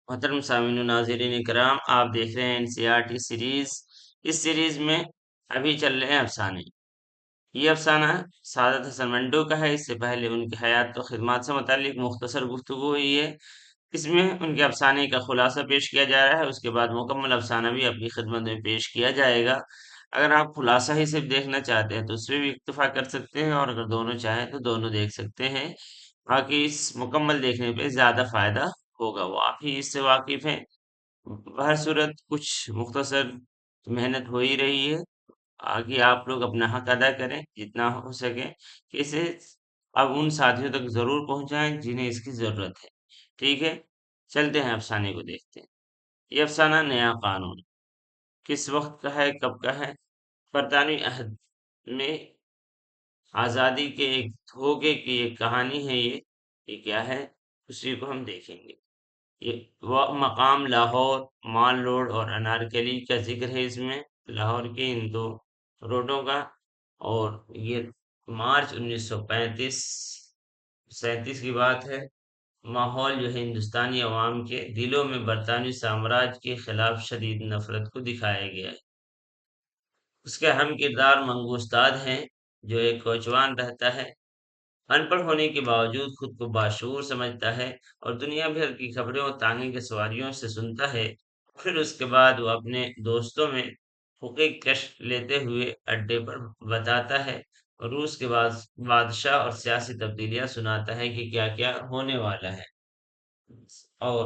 محترم سامعین و ناظرین کرام، آپ دیکھ رہے ہیں NCERT سیریز۔ اس سیریز میں ابھی چل رہے ہیں افسانے۔ یہ افسانہ سعادت حسن منٹو کا ہے۔ اس سے پہلے ان کی حیات و خدمات سے متعلق مختصر گفتگو ہوئی ہے۔ اس میں ان کے افسانے کا خلاصہ پیش کیا جا رہا ہے، اس کے بعد مکمل افسانہ بھی اپنی خدمت میں پیش کیا جائے گا۔ اگر آپ خلاصہ ہی صرف دیکھنا چاہتے ہیں تو اس پہ بھی اکتفا کر سکتے ہیں، اور اگر دونوں چاہیں تو دونوں دیکھ سکتے ہیں۔ باقی اس مکمل دیکھنے پہ زیادہ فائدہ ہوگا، وہ آپ ہی اس سے واقف ہیں۔ بہر صورت کچھ مختصر محنت ہو ہی رہی ہے، آگے آپ لوگ اپنا حق ادا کریں جتنا ہو سکے، کہ اسے اب ان ساتھیوں تک ضرور پہنچائیں جنہیں اس کی ضرورت ہے۔ ٹھیک ہے، چلتے ہیں افسانے کو دیکھتے ہیں۔ یہ افسانہ نیا قانون کس وقت کا ہے، کب کا ہے؟ برطانوی عہد میں آزادی کے ایک دھوکے کی ایک کہانی ہے۔ یہ کیا ہے، اسی کو ہم دیکھیں گے۔ یہ وہ مقام لاہور، مال روڈ اور انارکلی کا ذکر ہے اس میں، لاہور کے ان دو روڈوں کا۔ اور یہ مارچ 1935-37 کی بات ہے۔ ماحول جو ہے ہندوستانی عوام کے دلوں میں برطانوی سامراج کے خلاف شدید نفرت کو دکھایا گیا ہے۔ اس کے اہم کردار منگو استاد ہیں، جو ایک کوچوان رہتا ہے، ان پڑھ ہونے کے باوجود خود کو باشعور سمجھتا ہے اور دنیا بھر کی خبریں اور تانگے کے سواریوں سے سنتا ہے۔ پھر اس کے بعد وہ اپنے دوستوں میں حقیق کشف لیتے ہوئے اڈے پر بتاتا ہے، اور روس کے بعد بادشاہ اور سیاسی تبدیلیاں سناتا ہے کہ کیا کیا ہونے والا ہے۔ اور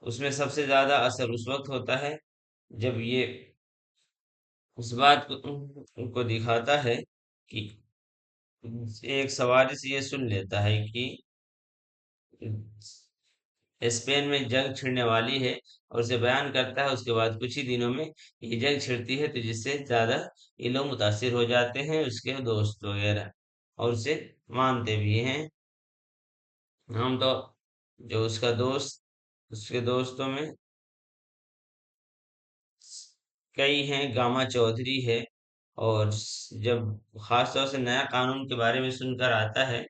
اس میں سب سے زیادہ اثر اس وقت ہوتا ہے جب یہ اس بات کو دکھاتا ہے کہ ایک سواری سے یہ سن لیتا ہے کہ اسپین میں جنگ چھڑنے والی ہے، اور اسے بیان کرتا ہے۔ اس کے بعد کچھ ہی دنوں میں یہ جنگ چھڑتی ہے، تو جس سے زیادہ یہ لوگ متاثر ہو جاتے ہیں، اس کے دوست وغیرہ، اور اسے مانتے بھی ہیں۔ ہم تو جو اس کا دوست، اس کے دوستوں میں کئی ہیں، گاما چودھری ہے۔ اور جب خاص طور سے نیا قانون کے بارے میں سن کر آتا ہے،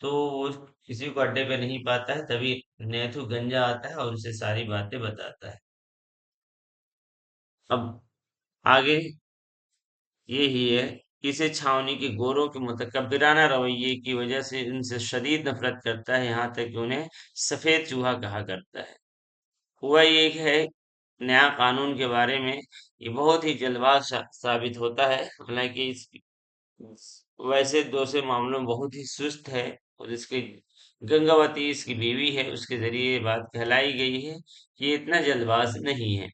تو وہ کسی کو اڈے پہ نہیں پاتا ہے، تبھی نیتو گنجا آتا ہے اور اسے ساری باتیں بتاتا ہے۔ اب آگے یہی ہے کہ اسے چھاونی کے گوروں کے متکبرانہ رویے کی وجہ سے ان سے شدید نفرت کرتا ہے، یہاں تک کہ انہیں سفید چوہا کہا کرتا ہے۔ ہوا یہ ہے، نیا قانون کے بارے میں یہ بہت ہی جلد باز ثابت ہوتا ہے، حالانکہ ویسے دوسرے معاملوں میں بہت ہی سست ہے، اور اس کی گنگاوتی اس کی بیوی ہے، اس کے ذریعے یہ بات کہلائی گئی ہے کہ یہ اتنا جلد باز نہیں ہے۔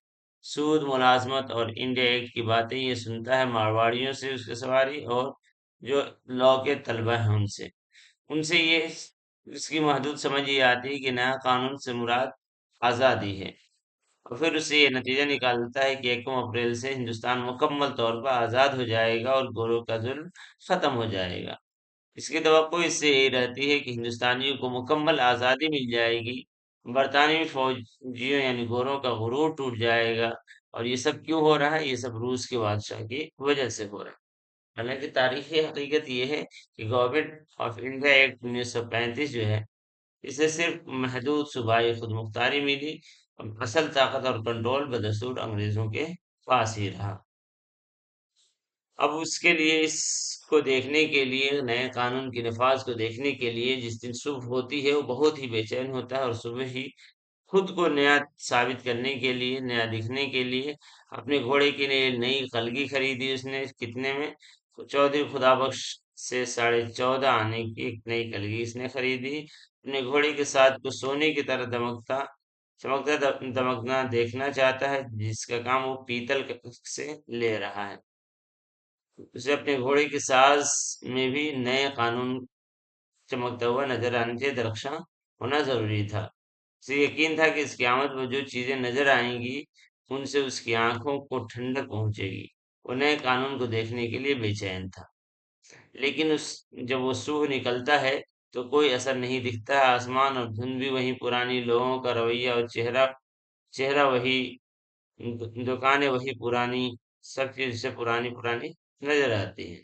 سود، ملازمت اور انڈیا ایکٹ کی باتیں یہ سنتا ہے مارواڑیوں سے، اس کی سواری، اور جو لا کے طلبہ ہیں ان سے یہ اس کی محدود سمجھ یہ آتی ہے کہ نیا قانون سے مراد آزادی ہے، اور پھر اس سے یہ نتیجہ نکالتا ہے کہ 1 اپریل سے ہندوستان مکمل طور پر آزاد ہو جائے گا اور گوروں کا ظلم ختم ہو جائے گا۔ اس کی توقع اس سے یہی رہتی ہے کہ ہندوستانیوں کو مکمل آزادی مل جائے گی، برطانوی فوجیوں یعنی گوروں کا غرور ٹوٹ جائے گا۔ اور یہ سب کیوں ہو رہا ہے؟ یہ سب روس کے بادشاہ کی وجہ سے ہو رہا ہے۔ حالانکہ تاریخی حقیقت یہ ہے کہ گورنمنٹ آف انڈیا ایکٹ 1935 جو ہے، اسے صرف محدود صوبائی خود مختاری ملی، اصل طاقت اور کنٹرول بدستور انگریزوں کے پاس ہی رہا۔ اب اس کے لیے، اس کو دیکھنے کے لیے، نئے قانون کے نفاذ کو دیکھنے کے لیے جس دن صبح ہوتی ہے وہ بہت ہی بے چین ہوتا ہے، اور صبح ہی خود کو نیا ثابت کرنے کے لیے، نیا دکھنے کے لیے اپنے گھوڑے کی نئی قلگی خریدی اس نے۔ کتنے میں؟ چودھری خدا بخش سے 14.5 آنے کی ایک نئی قلگی اس نے خریدی۔ اپنے گھوڑے کے ساتھ کو سونے کی طرح چمکتا دمکنا دیکھنا چاہتا ہے، جس کا کام وہ پیتل سے لے رہا ہے۔ اسے اپنے گھوڑے کے ساز میں بھی نئے قانون چمکتا ہوا نظر آنے سے درخشاں ہونا ضروری تھا۔ اسے یقین تھا کہ اس قیامت میں جو چیزیں نظر آئیں گی ان سے اس کی آنکھوں کو ٹھنڈک پہنچے گی۔ وہ نئے قانون کو دیکھنے کے لیے بے چین تھا، لیکن جب وہ صبح نکلتا ہے تو کوئی اثر نہیں دکھتا ہے۔ آسمان اور دھند بھی وہی پرانی، لوگوں کا رویہ اور چہرہ وہی، دکانیں وہی پرانی، سب چیز سے پرانی پرانی نظر آتی ہیں۔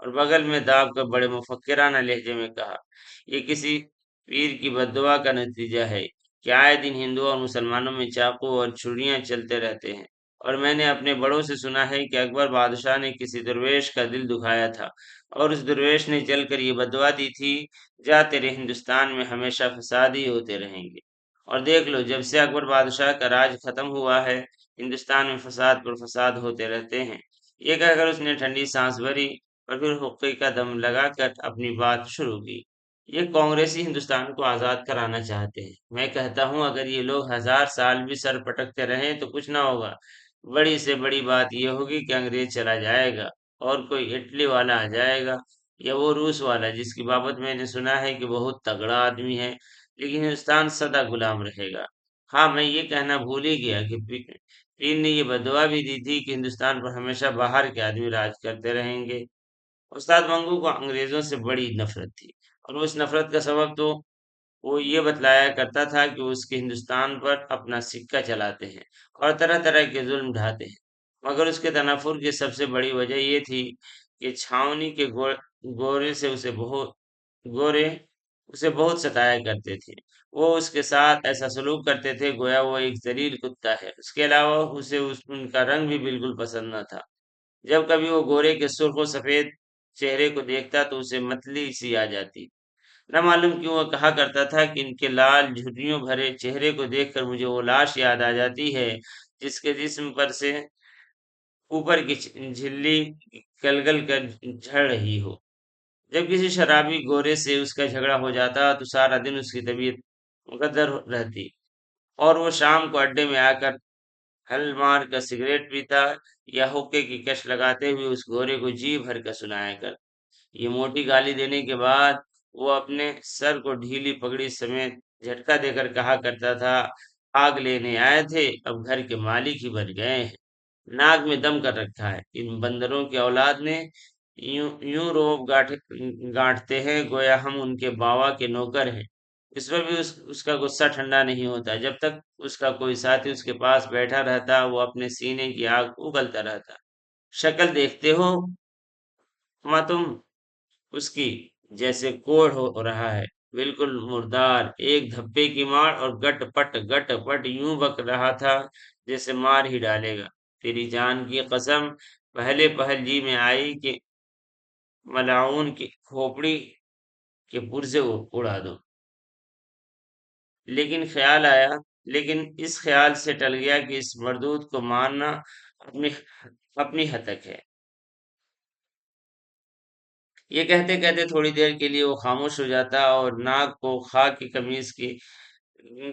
اور بغل میں داب کر بڑے مفکرانہ لہجے میں کہا، یہ کسی پیر کی بددعا کا نتیجہ ہے کہ آئے دن ہندوؤں اور مسلمانوں میں چاقو اور چھریاں چلتے رہتے ہیں۔ اور میں نے اپنے بڑوں سے سنا ہے کہ اکبر بادشاہ نے کسی درویش کا دل دکھایا تھا، اور اس درویش نے چل کر یہ بددعا دی تھی، جا تیرے ہندوستان میں ہمیشہ فساد ہی ہوتے رہیں گے۔ اور دیکھ لو، جب سے اکبر بادشاہ کا راج ختم ہوا ہے، ہندوستان میں فساد پر فساد ہوتے رہتے ہیں۔ یہ کہہ کر اس نے ٹھنڈی سانس بھری اور پھر حقے کا دم لگا کر اپنی بات شروع کی۔ یہ کانگریسی ہندوستان کو آزاد کرانا چاہتے ہیں۔ میں کہتا ہوں اگر یہ لوگ 1000 سال بھی سر پٹکتے رہیں تو کچھ نہ ہوگا۔ بڑی سے بڑی بات یہ ہوگی کہ انگریز چلا جائے گا اور کوئی اٹلی والا آ جائے گا، یا وہ روس والا جس کی بابت میں نے سنا ہے کہ بہت تگڑا آدمی ہے، لیکن ہندوستان سدا غلام رہے گا۔ ہاں، میں یہ کہنا بھول ہی گیا کہ پیر نے یہ بدعا بھی دی تھی کہ ہندوستان پر ہمیشہ باہر کے آدمی راج کرتے رہیں گے۔ استاد منگو کو انگریزوں سے بڑی نفرت تھی، اور اس نفرت کا سبب تو وہ یہ بتلایا کرتا تھا کہ وہ اس کے ہندوستان پر اپنا سکہ چلاتے ہیں اور طرح طرح کے ظلم ڈھاتے ہیں، مگر اس کے تنفر کی سب سے بڑی وجہ یہ تھی کہ چھاونی کے گورے سے گورے اسے بہت ستایا کرتے تھے۔ وہ اس کے ساتھ ایسا سلوک کرتے تھے گویا وہ ایک ذلیل کتا ہے۔ اس کے علاوہ اسے ان کا رنگ بھی بالکل پسند نہ تھا۔ جب کبھی وہ گورے کے سرخ و سفید چہرے کو دیکھتا تو اسے متلی سی آ جاتی۔ نہ معلوم کیوں وہ کہا کرتا تھا کہ ان کے لال جھریوں بھرے چہرے کو دیکھ کر مجھے وہ لاش یاد آ جاتی ہے جس کے جسم پر سے اوپر کی جھلی گل کر جھڑ رہی ہو۔ جب کسی شرابی گورے سے اس کا جھگڑا ہو جاتا تو سارا دن اس کی طبیعت مقدر رہتی، اور وہ شام کو اڈے میں آ کر ہل مار کر سگریٹ پیتا یا حقے کی کش لگاتے ہوئے اس گورے کو جی بھر کر سنایا کر۔ یہ موٹی گالی دینے کے بعد وہ اپنے سر کو ڈھیلی پگڑی سمیت جھٹکا دے کر کہا کرتا تھا، آگ لینے آئے تھے اب گھر کے مالک ہی بن گئے ہیں۔ ناک میں دم کر رکھا ہے، ان بندروں کی اولاد نے یوں روب گانٹتے ہیں گویا ہم ان کے باوا کے نوکر ہیں۔ اس پر بھی اس کا غصہ ٹھنڈا نہیں ہوتا۔ جب تک اس کا کوئی ساتھی اس کے پاس بیٹھا رہتا وہ اپنے سینے کی آگ اگلتا رہتا۔ شکل دیکھتے ہو ماں تم اس کی، جیسے کوڑ ہو رہا ہے، بالکل مردار، ایک دھبے کی مار، اور گٹ پٹ یوں بک رہا تھا جیسے مار ہی ڈالے گا۔ تیری جان کی قسم، پہلے پہل جی میں آئی کہ ملعون کی کھوپڑی کے پرزے اڑا دو، لیکن خیال آیا، لیکن اس خیال سے ٹل گیا کہ اس مردود کو مارنا اپنی اپنی ہتک ہے۔ یہ کہتے کہتے تھوڑی دیر کے لیے وہ خاموش ہو جاتا اور ناک کو خاک کی قمیض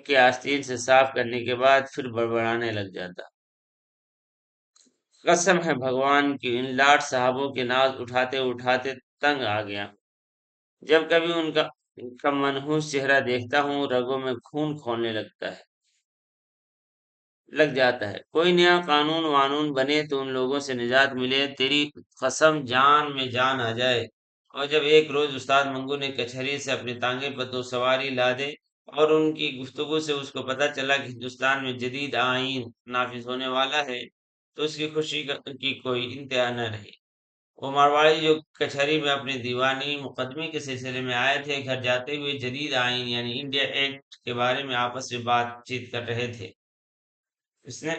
کے آستین سے صاف کرنے کے بعد پھر بڑبڑانے لگ جاتا۔ قسم ہے بھگوان کی، ان لاٹ صاحبوں کے ناز اٹھاتے اٹھاتے تنگ آ گیا۔ جب کبھی ان کا منحوس چہرہ دیکھتا ہوں رگوں میں خون کھولنے لگ جاتا ہے۔ کوئی نیا قانون وانون بنے تو ان لوگوں سے نجات ملے، تیری قسم جان میں جان آ جائے۔ اور جب ایک روز استاد منگو نے کچہری سے اپنے تانگے پر 2 سواری لا دے اور ان کی گفتگو سے اس کو پتہ چلا کہ ہندوستان میں جدید آئین نافذ ہونے والا ہے تو اس کی خوشی کی کوئی انتہا نہ رہی۔ وہ مارواڑی جو کچہری میں اپنے دیوانی مقدمے کے سلسلے میں آئے تھے، گھر جاتے ہوئے جدید آئین یعنی انڈیا ایکٹ کے بارے میں آپس میں بات چیت کر رہے تھے۔ اس نے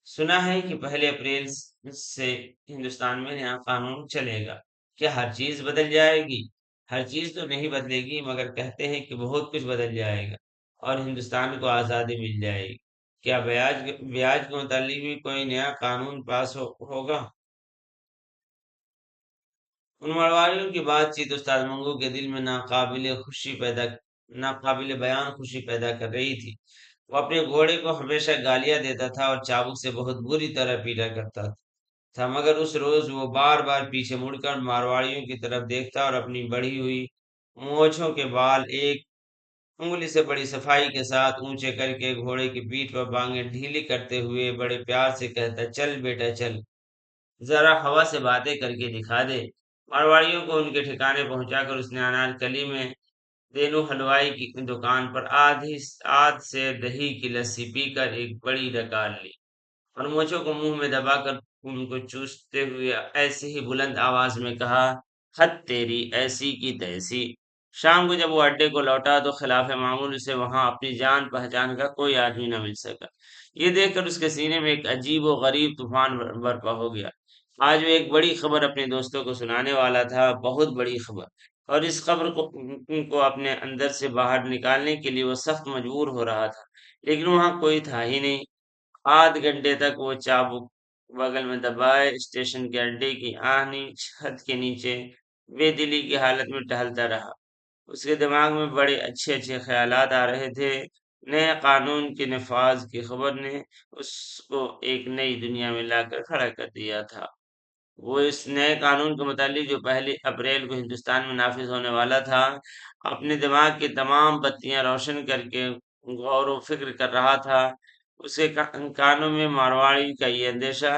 سنا ہے کہ 1 اپریل سے ہندوستان میں نیا قانون چلے گا۔ کیا ہر چیز بدل جائے گی؟ ہر چیز تو نہیں بدلے گی، مگر کہتے ہیں کہ بہت کچھ بدل جائے گا اور ہندوستان کو آزادی مل جائے گی۔ کیا بیاج کے متعلق بھی کوئی نیا قانون پاس ہوگا؟ ان مرواریوں کی بات چیت استاد منگو کے دل میں ناقابل بیان خوشی پیدا کر رہی تھی۔ وہ اپنے گھوڑے کو ہمیشہ گالیاں دیتا تھا اور چابک سے بہت بری طرح پیٹا کرتا تھا، مگر اس روز وہ بار بار پیچھے مڑ کر مارواڑیوں کی طرف دیکھتا اور اپنی بڑھی ہوئی مونچھوں کے بال ایک انگلی سے بڑی صفائی کے ساتھ اونچے کر کے گھوڑے کی پیٹھ پر بانگیں ڈھیلی کرتے ہوئے بڑے پیار سے کہتا، چل بیٹا چل، ذرا ہوا سے باتیں کر کے دکھا دے۔ مارواڑیوں کو ان کے ٹھکانے پہنچا کر اس نے انارکلی میں دینو حلوائی کی دکان پر آدھ سے دہی کی لسی پی کر ایک بڑی ڈکار لی اور مونچھوں کو منہ میں دبا کر ان کو چوستے ہوئے ایسے ہی بلند آواز میں کہا، حد تیری ایسی کی تیسی۔ شام کو جب وہ اڈے کو لوٹا تو خلاف معمول اسے وہاں اپنی جان پہچان کا کوئی آدمی نہ مل سکا۔ یہ دیکھ کر اس کے سینے میں ایک عجیب و غریب طوفان برپا ہو گیا۔ آج وہ ایک بڑی خبر اپنے دوستوں کو سنانے والا تھا، بہت بڑی خبر، اور اس خبر کو اپنے اندر سے باہر نکالنے کے لیے وہ سخت مجبور ہو رہا تھا، لیکن وہاں کوئی تھا ہی نہیں۔ آدھ گھنٹے تک وہ چابک بغل میں دبائے اسٹیشن کے اڈے کی آہنی چھت کے نیچے بے دلی کی حالت میں ٹہلتا رہا۔ اس کے دماغ میں بڑے اچھے اچھے خیالات آ رہے تھے۔ نئے قانون کے نفاذ کی خبر نے اس کو ایک نئی دنیا میں لا کر کھڑا کر دیا تھا۔ وہ اس نئے قانون کے متعلق جو 1 اپریل کو ہندوستان میں نافذ ہونے والا تھا، اپنے دماغ کی تمام بتیاں روشن کر کے غور و فکر کر رہا تھا۔ اس کے کانوں میں مارواڑی کا یہ اندیشہ،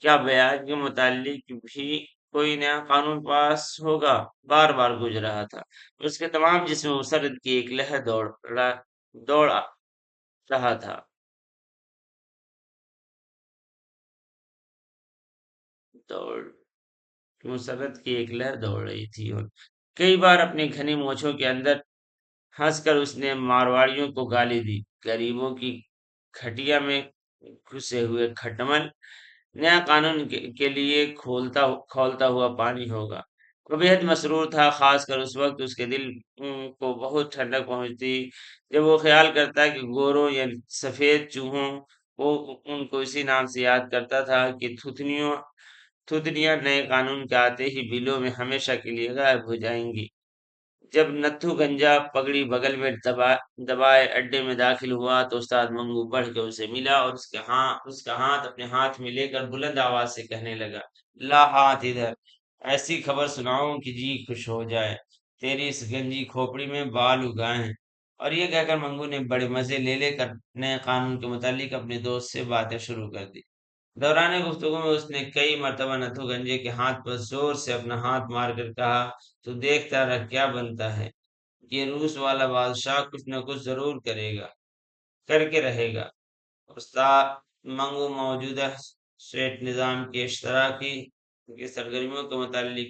کیا بیاج کے متعلق بھی کوئی نیا قانون پاس ہوگا، بار بار گونج رہا تھا۔ اس کے تمام جسم میں مسرت کی ایک لہر دوڑ رہا تھا۔ دوڑ مسرت کی ایک لہر دوڑ رہی تھی، اور کئی بار اپنی گھنی مونچھوں کے اندر ہنس کر اس نے مارواڑیوں کو گالی دی، غریبوں کی کھٹیا میں گھسے ہوئے کھٹمل۔ نیا قانون کے لیے کھولتا ہوا پانی ہوگا۔ وہ بےحد مسرور تھا، خاص کر اس وقت اس کے دل کو بہت ٹھنڈک پہنچتی جب وہ خیال کرتا کہ گوروں یا سفید چوہوں کو ان کو اسی نام سے یاد کرتا تھا کہ تھوتنیاں نئے قانون کے آتے ہی بلوں میں ہمیشہ کے لیے غائب ہو جائیں گی۔ جب نتھو گنجا پگڑی بغل میں دبائے اڈے میں داخل ہوا تو استاد منگو بڑھ کے اسے ملا اور اس کا ہاتھ اپنے ہاتھ میں لے کر بلند آواز سے کہنے لگا، لا ہاتھ ادھر، ایسی خبر سناؤں کہ جی خوش ہو جائے، تیری اس گنجی کھوپڑی میں بال اگائے ہیں۔ اور یہ کہہ کر منگو نے بڑے مزے لے لے کر نئے قانون کے متعلق اپنے دوست سے باتیں شروع کر دی۔ دوران گفتگو میں اس نے کئی مرتبہ نتھو گنجے کے ہاتھ پر زور سے اپنا ہاتھ مار کر کہا، تو دیکھتا رہ کیا بنتا ہے، یہ روس والا بادشاہ کچھ نہ کچھ ضرور کرے گا، کر کے رہے گا۔ استاد منگو موجودہ سویٹ نظام کے اشتراکی کی سرگرمیوں کے متعلق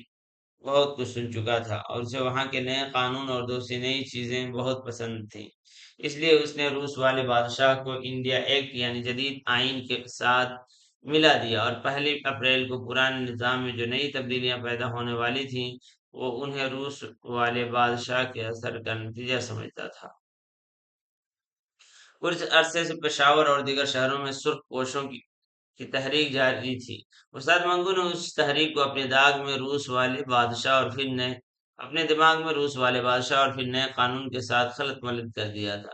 بہت کچھ سن چکا تھا، اور اسے وہاں کے نئے قانون اور دوسری نئی چیزیں بہت پسند تھیں۔ اس لیے اس نے روس والے بادشاہ کو انڈیا ایکٹ یعنی جدید آئین کے ساتھ ملا دیا، اور 1 اپریل کو پرانے نظام میں جو نئی تبدیلیاں پیدا ہونے والی تھیں وہ انہیں روس والے بادشاہ کے اثر کا نتیجہ سمجھتا تھا۔ کچھ عرصے سے پشاور اور دیگر شہروں میں سرخ پوشوں کی تحریک جاری تھی۔ استاد منگو نے اس تحریک کو اپنے دماغ میں روس والے بادشاہ اور پھر نئے قانون کے ساتھ خلط ملط کر دیا تھا۔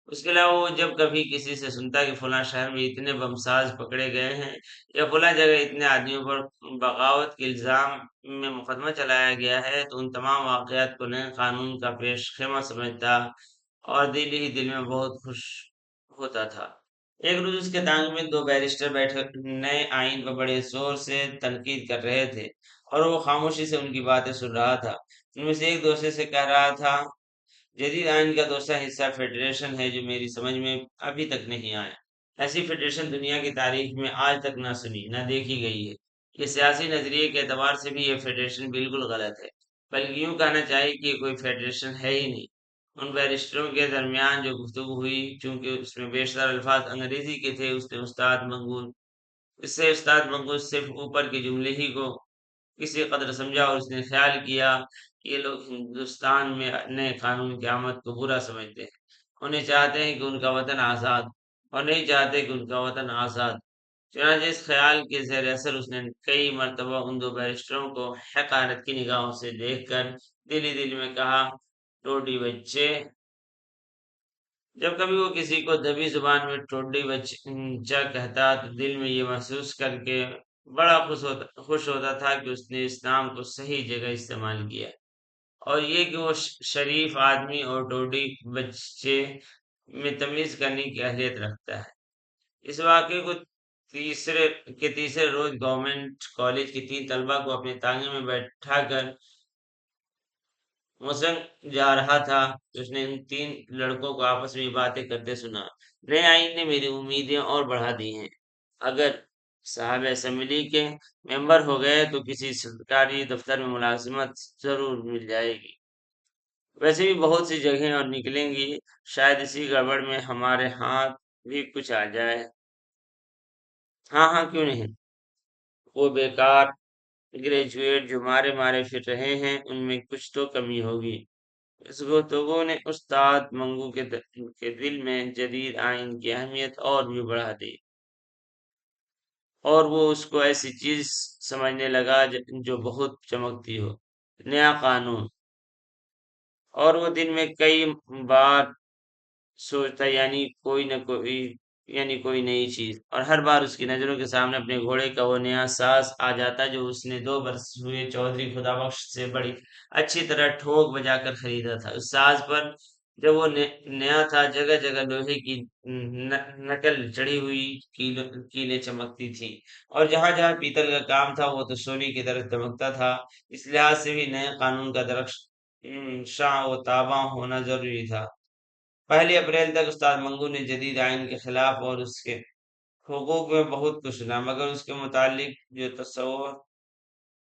اس کے علاوہ وہ جب کبھی کسی سے سنتا کہ فلاں شہر میں اتنے بمساز پکڑے گئے ہیں یا فلاں جگہ اتنے آدمیوں پر بغاوت کے الزام میں مقدمہ چلایا گیا ہے، تو ان تمام واقعات کو نئے قانون کا پیش خیمہ سمجھتا اور دل ہی دل میں بہت خوش ہوتا تھا۔ ایک روز اس کے دانگ میں 2 بیرسٹر بیٹھے نئے آئین پر بڑے زور سے تنقید کر رہے تھے، اور وہ خاموشی سے ان کی باتیں سن رہا تھا۔ ان میں سے ایک دوسرے سے کہہ رہا تھا، جدید آئین کا دوسرا حصہ فیڈریشن ہے جو میری سمجھ میں ابھی تک نہیں آیا۔ ایسی فیڈریشن دنیا کی تاریخ میں آج تک نہ سنی نہ دیکھی گئی ہے۔ یہ سیاسی نظریے کے اعتبار سے بھی یہ فیڈریشن بالکل غلط ہے، بلکہ یوں کہنا چاہیے کہ یہ کوئی فیڈریشن ہے ہی نہیں۔ ان بیرسٹروں کے درمیان جو گفتگو ہوئی، چونکہ اس میں بیشتر الفاظ انگریزی کے تھے، اس سے استاد منگو صرف اوپر کے جملے ہی کو کسی قدر سمجھا، اور اس نے خیال کیا کہ یہ لوگ ہندوستان میں نئے قانون کی آمد کو برا سمجھتے ہیں۔ انہیں چاہتے ہیں کہ ان کا وطن آزاد، اور نہیں چاہتے کہ ان کا وطن آزاد۔ چنانچہ اس خیال کے زیر اثر اس نے کئی مرتبہ ان 2 بیرسٹروں کو حقارت کی نگاہوں سے دیکھ کر دل ہی دل میں کہا، ٹوڈی بچے۔ جب کبھی وہ کسی کو دبی زبان میں ٹوڈی بچہ کہتا تو دل میں یہ محسوس کر کے بڑا خوش ہوتا تھا کہ اس نے اس نام کو صحیح جگہ استعمال کیا، اور یہ کہ وہ شریف آدمی اور ٹوڈی بچے میں تمیز کرنے کی اہلیت رکھتا ہے۔ اس واقعے کو تیسرے روز گورنمنٹ کالج کی 3 طلبہ کو اپنے تانگے میں بیٹھا کر مسنگ جا رہا تھا کہ اس نے ان 3 لڑکوں کو آپس میں یہ باتیں کرتے سنا، نئے آئین نے میری امیدیں اور بڑھا دی ہیں۔ اگر صاحب اسمبلی کے ممبر ہو گئے تو کسی سرکاری دفتر میں ملازمت ضرور مل جائے گی۔ ویسے بھی بہت سی جگہیں اور نکلیں گی، شاید اسی گڑبڑ میں ہمارے ہاتھ بھی کچھ آ جائے۔ ہاں ہاں کیوں نہیں، وہ بیکار گریجویٹ جو مارے مارے پھر رہے ہیں ان میں کچھ تو کمی ہوگی۔ اس گفتگو نے استاد منگو کے دل میں جدید آئین کی اہمیت اور بھی بڑھا دی، اور وہ اس کو ایسی چیز سمجھنے لگا جو بہت چمکتی ہو، نیا قانون۔ اور وہ دن میں کئی بار سوچتا، یعنی کوئی نئی چیز، اور ہر بار اس کی نظروں کے سامنے اپنے گھوڑے کا وہ نیا ساز آ جاتا جو اس نے 2 برس ہوئے چودھری خدا بخش سے بڑی اچھی طرح ٹھوک بجا کر خریدا تھا۔ اس ساز پر جب وہ نیا تھا، جگہ جگہ لوہے کی نکل چڑھی ہوئی کیلیں چمکتی تھی، اور جہاں جہاں پیتل کا کام تھا وہ تو سونے کی طرح چمکتا تھا۔ اس لحاظ سے بھی نئے قانون کا درخت شاں و تاباں ہونا ضروری تھا۔ 1 اپریل تک استاد منگو نے جدید آئین کے خلاف اور اس کے حقوق میں بہت کچھ سنا، مگر اس کے متعلق جو تصور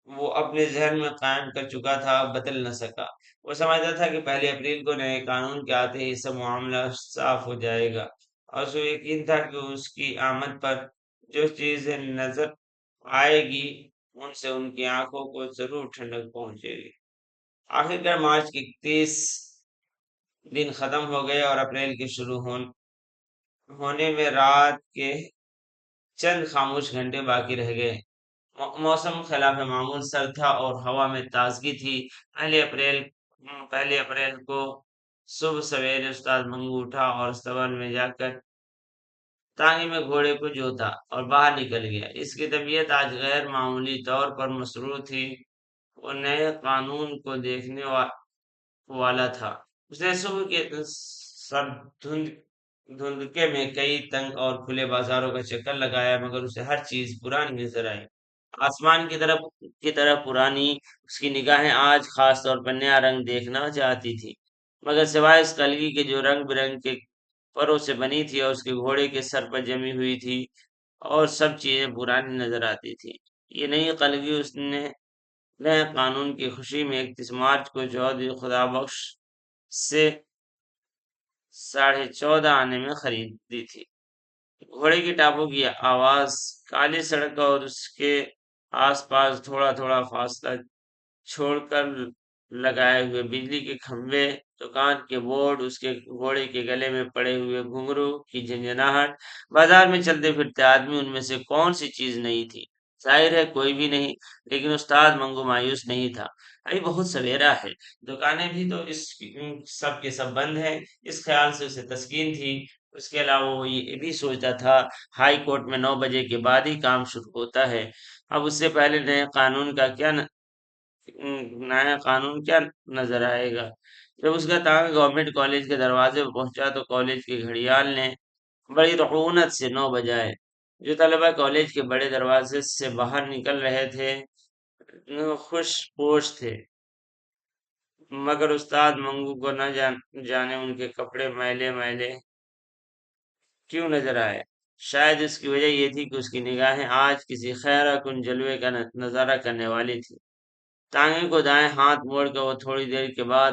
وہ اپنے ذہن میں قائم کر چکا تھا بدل نہ سکا۔ وہ سمجھتا تھا کہ 1 اپریل کو نئے قانون کے آتے ہی سب معاملہ صاف ہو جائے گا، اور اسے یقین تھا کہ اس کی آمد پر جو چیزیں نظر آئے گی ان سے ان کی آنکھوں کو ضرور ٹھنڈک پہنچے گی۔ آخرکار مارچ کے 31 دن ختم ہو گئے اور اپریل کے شروع ہونے میں رات کے چند خاموش گھنٹے باقی رہ گئے۔ موسم خلاف معمول سرد تھا اور ہوا میں تازگی تھی۔ پہلے اپریل کو صبح سویرے استاد منگو اٹھا اور استبل میں جا کر تانگی میں گھوڑے کو جوتا اور باہر نکل گیا۔ اس کی طبیعت آج غیر معمولی طور پر مسرور تھی، وہ نئے قانون کو دیکھنے والا تھا۔ اس نے صبح کے سر دھندکے میں کئی تنگ اور کھلے بازاروں کا چکر لگایا، مگر اسے ہر چیز پرانی نظر آئی، آسمان کی طرح پرانی۔ اس کی نگاہیں آج خاص طور پر نیا رنگ دیکھنا چاہتی تھی، مگر سوائے اس کلگی کے جو رنگ برنگ کے پروں سے بنی تھی اور اس کے گھوڑے کے سر پر جمی ہوئی تھی، اور سب چیزیں پرانی نظر آتی تھی۔ یہ نئی قلگی اس نے نئے قانون کی خوشی میں 31 مارچ کو چودھری خدا بخش سے 14:30 آنے میں خریدی تھی۔ گھوڑے کی ٹاپوں کی آواز، کالی سڑک اور اس کے آس پاس تھوڑا تھوڑا فاصلہ چھوڑ کر لگائے ہوئے بجلی کے کھمبے، دکان کے بورڈ، اس کے گھوڑے کے گلے میں پڑے ہوئے گھنگرو کی جھنجھناہٹ، بازار میں چلتے پھرتے آدمی، ان میں سے کون سی چیز نہیں تھی؟ ظاہر ہے کوئی بھی نہیں، لیکن استاد منگو مایوس نہیں تھا۔ ابھی بہت سویرا ہے، دکانیں بھی تو سب کے سب بند ہیں، اس خیال سے اسے تسکین تھی۔ اس کے علاوہ وہ یہ بھی سوچتا تھا، ہائی کورٹ میں 9 بجے کے بعد ہی کام شروع ہوتا ہے، اب اس سے پہلے نیا قانون کیا نظر آئے گا؟ جب اس کا تانگا گورنمنٹ کالج کے دروازے پر پہنچا تو کالج کے گھڑیال نے بڑی رعونت سے 9 بجائے۔ جو طلبہ کالج کے بڑے دروازے سے باہر نکل رہے تھے وہ خوش پوش تھے، مگر استاد منگو کو نہ جانے ان کے کپڑے میلے میلے کیوں نظر آئے۔ شاید اس کی وجہ یہ تھی کہ اس کی نگاہیں آج کسی خیرہ کن جلوے کا نظارہ کرنے والی تھی۔ ٹانگے کو دائیں ہاتھ موڑ کر وہ تھوڑی دیر کے بعد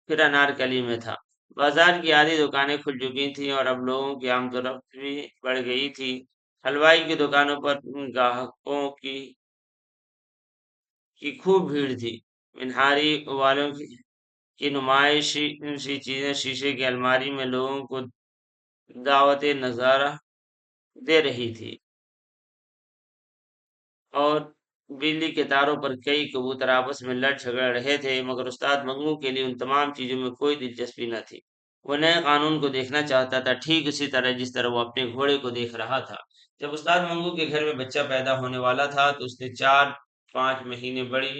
پھر انارکلی میں تھا۔ بازار کی آدھی دکانیں کھل چکی تھیں اور اب لوگوں کی آمد و رفت بھی بڑھ گئی تھی۔ حلوائی کی دکانوں پر گاہکوں کی خوب بھیڑ تھی۔ منہاری والوں کی نمائشی چیزیں شیشے کی الماری میں لوگوں کو دعوت نظارہ دے رہی تھی، اور بجلی کے تاروں پر کئی کبوتر آپس میں لڑ جھگڑ رہے تھے، مگر استاد منگو کے لیے ان تمام چیزوں میں کوئی دلچسپی نہ تھی۔ وہ نئے قانون کو دیکھنا چاہتا تھا، ٹھیک اسی طرح جس طرح وہ اپنے گھوڑے کو دیکھ رہا تھا۔ جب استاد منگو کے گھر میں بچہ پیدا ہونے والا تھا تو اس نے 4-5 مہینے بڑی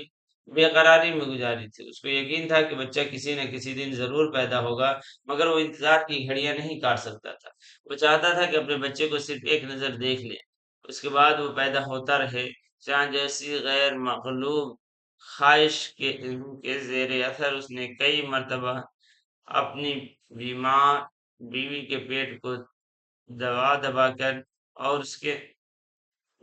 بے قراری میں گزاری تھی۔ اس کو یقین تھا کہ بچہ کسی نہ کسی دن ضرور پیدا ہوگا، مگر وہ انتظار کی گھڑیاں نہیں کاٹ سکتا تھا۔ وہ چاہتا تھا کہ اپنے بچے کو صرف ایک نظر دیکھ لے، اس کے بعد وہ پیدا ہوتا رہے۔ چاند جیسی غیر مغلوب خواہش کے زیر اثر اس نے کئی مرتبہ اپنی بیمار بیوی کے پیٹ کو دبا دبا کر اور اس کے